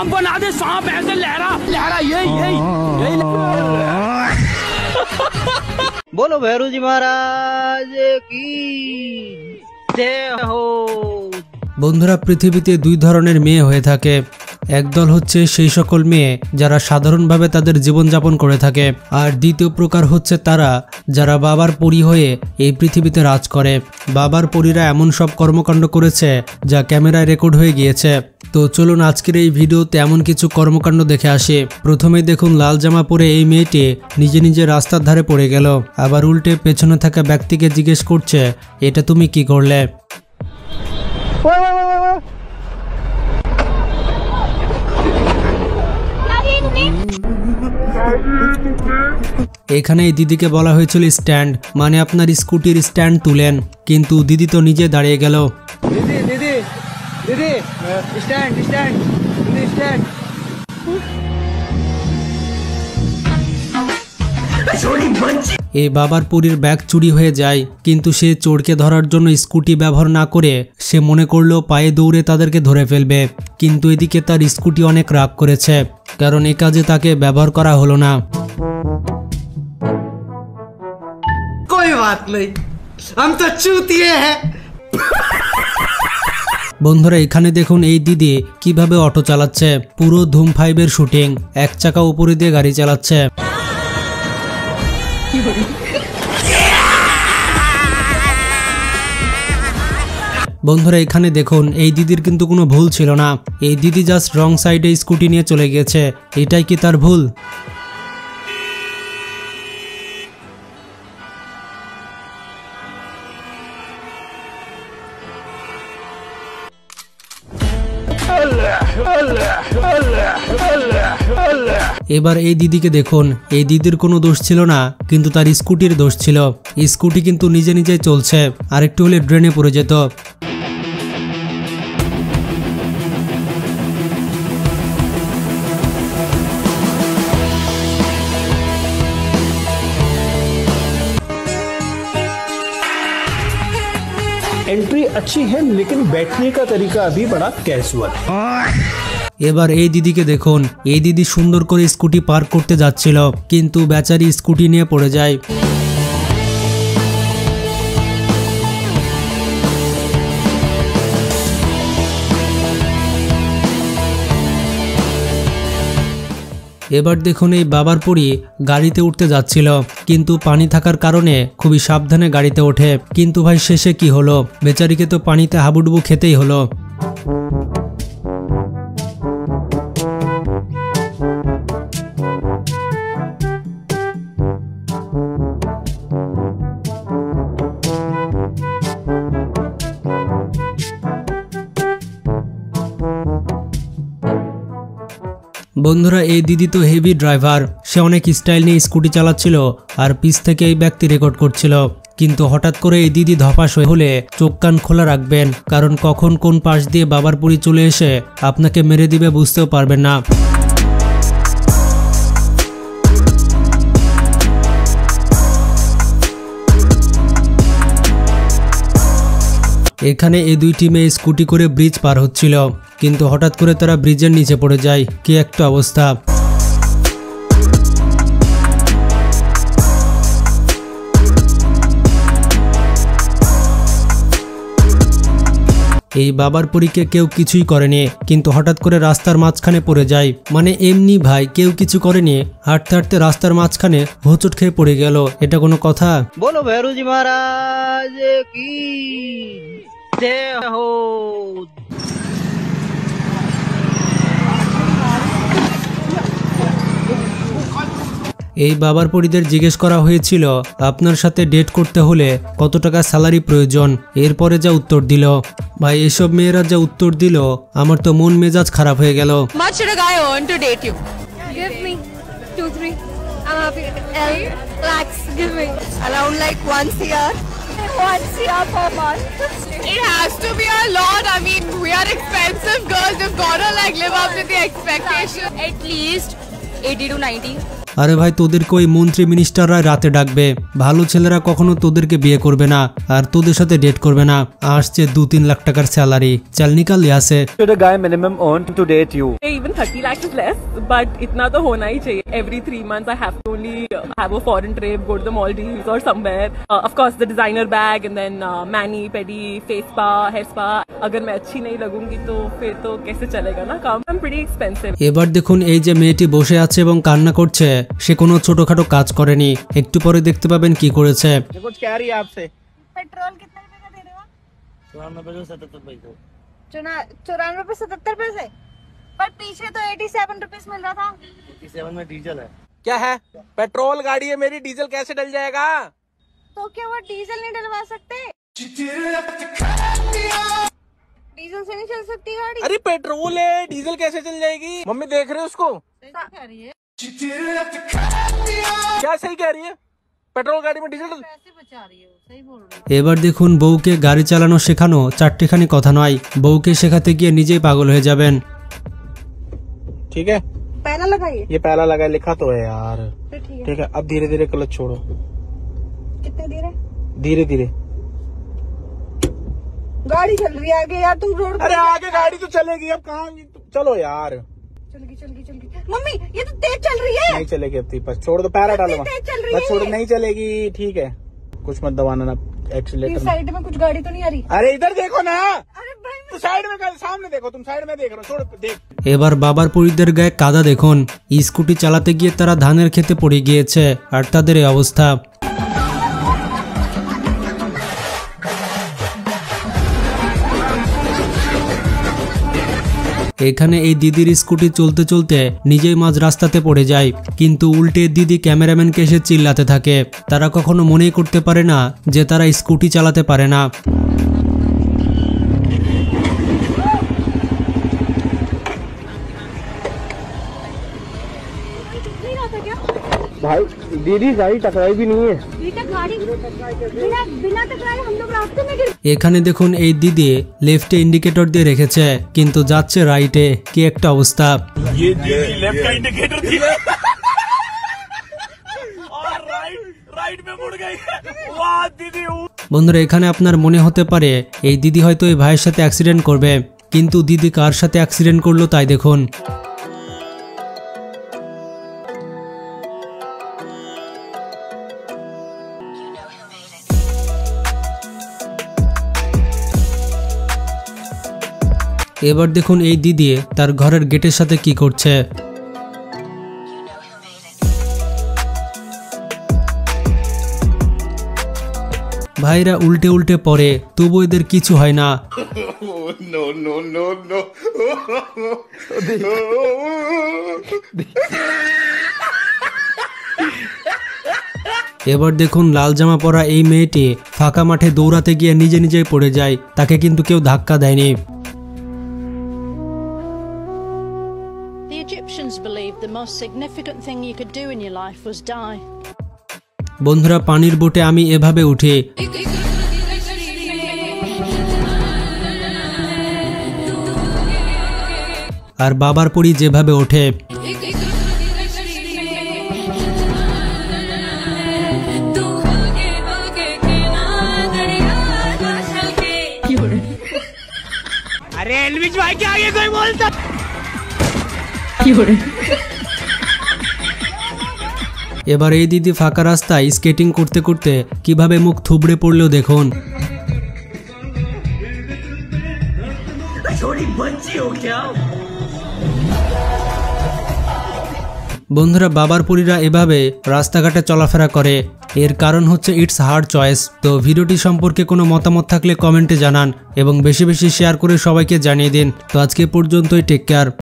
सांप बना दे, सांप ऐसे लहरा लहरा, यही बोलो भैरू जी महाराज की जय हो। বন্ধুরা, পৃথিবীতে দুই ধরনের মেয়ে হয়ে থাকে। একদল হচ্ছে সেই সকল মেয়ে যারা সাধারণভাবে তাদের জীবনযাপন করে থাকে, আর দ্বিতীয় প্রকার হচ্ছে তারা যারা বাবার পরী হয়ে এই পৃথিবীতে রাজ করে। বাবার পরীরা এমন সব কর্মকাণ্ড করেছে যা ক্যামেরায় রেকর্ড হয়ে গিয়েছে। তো চলুন আজকের এই ভিডিওতে এমন কিছু কর্মকাণ্ড দেখে আসি। প্রথমেই দেখুন, লাল জামা পরে এই মেয়েটি নিজে নিজে রাস্তার ধারে পড়ে গেল, আবার উল্টে পেছনে থাকা ব্যক্তিকে জিজ্ঞেস করছে, এটা তুমি কি করলে? এখানে এই দিদিকে বলা হয়েছিল স্ট্যান্ড, মানে আপনার স্কুটির স্ট্যান্ড তুলেন, কিন্তু দিদি তো নিজে দাঁড়িয়ে গেল। दीदी दीदी दीदी स्टैंड स्टैंड दीदी स्टैंड। এই বাবার পরীর ব্যাগ চুরি হয়ে যায়, কিন্তু সে চোরকে ধরার জন্য স্কুটি ব্যবহার না করে সে মনে করলো পায়ে দৌড়ে তাদেরকে ধরে ফেলবে। কিন্তু এদিকে তার স্কুটি অনেক রাগ করেছে, কারণ এ কাজে তাকে ব্যবহার করা হলো না। कोई बात नहीं, हम तो चूतिए हैं। বন্ধুরা, এখানে দেখুন এই দিদি কিভাবে অটো চালাচ্ছে। পুরো ধুম 5-এর শুটিং, এক চাকা উপরে দিয়ে গাড়ি চালাচ্ছে। বন্ধুরা, এখানে দেখুন এই দিদির কিন্তু কোনো ভুল ছিল না। এই দিদি জাস্ট রং সাইডে স্কুটি নিয়ে চলে গিয়েছে। এটাই কি তার ভুল? এবার এই দিদিকে দেখুন, এই দিদির কোনো দোষ ছিল না, কিন্তু তার স্কুটির দোষ ছিল। স্কুটি কিন্তু নিজে নিজে চলছে, আর একটু হলে ড্রেনে পড়ে যেত। एंट्री अच्छी है, लेकिन बैठने का तरीका अभी बड़ा कैजुअल। এবার এই দিদিকে দেখুন, এই দিদি সুন্দর করে স্কুটি পার্ক করতে যাচ্ছিল, কিন্তু বেচারি স্কুটি নিয়ে পড়ে যায়। এবার দেখুন এই বাবার পরী গাড়িতে উঠতে যাচ্ছিল, কিন্তু পানি থাকার কারণে খুবই সাবধানে গাড়িতে ওঠে। কিন্তু ভাই শেষে কি হলো? বেচারিকে তো পানিতে হাবুডুবু খেতেই হলো। বন্ধুরা, এই দিদি তো হেভি ড্রাইভার, সে অনেক স্টাইল নিয়ে স্কুটি চালাচ্ছিল, আর পিছ থেকে এই ব্যক্তি রেকর্ড করছিল। কিন্তু হঠাৎ করে এই দিদি ধপাস হলে চোখ কান খোলা রাখবেন, কারণ কখন কোন পাশ দিয়ে বাবার পরী চলে এসে আপনাকে মেরে দিবে বুঝতেও পারবেন না। এখানে এই দুইটি মেয়ে স্কুটি করে ব্রিজ পার হচ্ছিল, কিন্তু হঠাৎ করে তারা ব্রিজের নিচে পড়ে যায়। কি একটা অবস্থা! এই বাবার পরীকে কেউ কিছুই করেনি, কিন্তু হঠাৎ করে রাস্তার মাঝখানে পড়ে যায়। মানে এমনি ভাই, কেউ কিছু করেনি, হাঁটতে হাঁটতে রাস্তার মাঝখানে হোঁচট খেয়ে পড়ে গেল। এটা কোনো কথা? बोलो भैरू जी महाराज की जय हो। এই বাবার পরীদের জিজ্ঞেস করা হয়েছিল আপনার সাথে ডেট করতে হলে কত টাকা স্যালারি প্রয়োজন। এরপরে যা উত্তর দিল, ভাই এসব মেয়েরা যা উত্তর দিল, আমার তো মন মেজাজ খারাপ হয়ে গেল। Much should a guy earn to date you? Give me 2-3. I'm happy. Lakhs. Give me around like 1 CR. 1 CR per month. It has to be a lot. I mean, we are expensive girls. You've gotta like live up to the expectation. At least 80 to 90. আরে ভাই তোদেরকে ওই মন্ত্রী মিনিস্টাররা রাতে ডাকবে, ভালো ছেলেরা কখনো তোদেরকে বিয়ে করবে না আর তোদের সাথে ডেট করবে না। আসছে 2-3 লাখ টাকার স্যালারি, চাল নিকাল ইয়াসে। Should a guy minimum earn to date you? Even 30 lakhs is less, but itna to hona hi chahiye. Every 3 months I have to only have a foreign trip, go to the Maldives or somewhere. Of course the designer bag and then mani, pedi, face spa, hair spa. अगर मैं अच्छी नहीं लगूंगी तो फिर तो कैसे चलेगा ना काम। I'm pretty expensive. এবার দেখুন এই যে মেয়েটি বসে আছে এবং কান্না করছে, সে কোনো ছোটখাটো কাজ করেনি। একটু পরে দেখতে পাবেন কি করেছে। कुछ कह रही है आपसे। पेट्रोल कितने रुपए का दे रहे हो? 94 पे 77 पैसे। पर पीछे तो 87 रुपीस मिल रहा था। 87 में डीजल है। क्या है? पेट्रोल गाड़ी है मेरी, डीजल कैसे डल जाएगा? तो क्या वो डीजल नहीं डलवा सकते? डीजल से नहीं चल सकती गाड़ी। अरे पेट्रोल है, डीजल कैसे चल जाएगी? मम्मी देख रहे हो उसको? क्या सही कह रही है? पेट्रोल गाड़ी में डीजल पैसे बचा रही है, सही बोल रही এবার দেখুন বউকে গাড়ি চালানো শেখানো চারটিখানি কথা নয়, বউকে শেখাতে গিয়ে নিজেই পাগল হয়ে যাবেন। ठीक है, है। पहला लगाइए। ये पहला लगा लिखा तो है यार। फिर ठीक है। ठीक है, अब धीरे धीरे क्लच छोड़ो, कितने धीरे? धीरे धीरे। गाड़ी चल रही है आगे यार, तुम रोड। अरे आगे गाड़ी तो चलेगी, अब कहाँ? चलो यार। चल गई। मम्मी ये तो तेज चल रही है। नहीं चलेगी अब, बस छोड़ दो, पैरा डालो वहाँ। तेज चल रही बस है। छोड़, नहीं चलेगी। ठीक है, कुछ मत दबाना ना, इस एक्सीलेटर। साइड में कुछ गाड़ी तो नहीं आ रही? अरे इधर देखो ना, अरे भाई तो साइड में सामने देखो, तुम साइड में देख रहे हो, छोड़ देख। এবার বাবার পরিদের গায়ে কাদা দেখুন, স্কুটি চালাতে গিয়ে তারা ধানের খেতে পড়ে গিয়েছে আর তাদের এই অবস্থা। এখানে এই দিদির স্কুটি চলতে চলতে নিজেই মাঝ রাস্তাতে পড়ে যায়, কিন্তু উল্টে দিদি ক্যামেরাম্যানকে এসে চিল্লাতে থাকে। তারা কখনো মনেই করতে পারে না যে তারা স্কুটি চালাতে পারে না। नहीं रहा था क्या? भाई दीदी गाड़ी टकराई भी नहीं है। बेटा गाड़ी बिना टकराए हम लोग रास्ते में गिर। এখানে দেখুন এই দিদি লেফটে ইন্ডিকেটর দিয়ে রেখেছে কিন্তু যাচ্ছে রাইটে, কি একটা অবস্থা। लेफ्ट का इंडिकेटर दिया और राइट में मुड़ गई। वाह दीदी। বন্ধুরা এখানে আপনার মনে হতে পারে এই দিদি হয়তো এই ভাইয়ের সাথে অ্যাক্সিডেন্ট করবে, কিন্তু দিদি কার সাথে অ্যাক্সিডেন্ট করলো তাই দেখুন। এবার দেখুন এই দিদি তার ঘরের গেটের সাথে কি করছে। ভাইরা উল্টে উল্টে পড়ে, তবু এদের কিছু হয় না। এবার দেখুন লাল জামা পরা এই মেয়েটি ফাঁকা মাঠে দৌড়াতে গিয়ে নিজে নিজেই পড়ে যায়, তাকে কিন্তু কেউ ধাক্কা দেয়নি। The Egyptians believed the most significant thing you could do in your life was die. বন্ধুরা পানির বোটে আমি এভাবে উঠি, আর বাবার পরি যেভাবে ওঠে। अरे एलविश भाई के आगे कोई बोलता। এবার এই দিদি ফাঁকা রাস্তায় স্কেটিং করতে করতে কিভাবে মুখ থুবড়ে পড়লেও দেখুন। বন্ধুরা বাবার পরীরা এভাবে রাস্তাঘাটে চলাফেরা করে, এর কারণ হচ্ছে ইটস হার্ড চয়েস। তো ভিডিওটি সম্পর্কে কোনো মতামত থাকলে কমেন্টে জানান এবং বেশি বেশি শেয়ার করে সবাইকে জানিয়ে দিন। তো আজকে পর্যন্তই, টেক কেয়ার।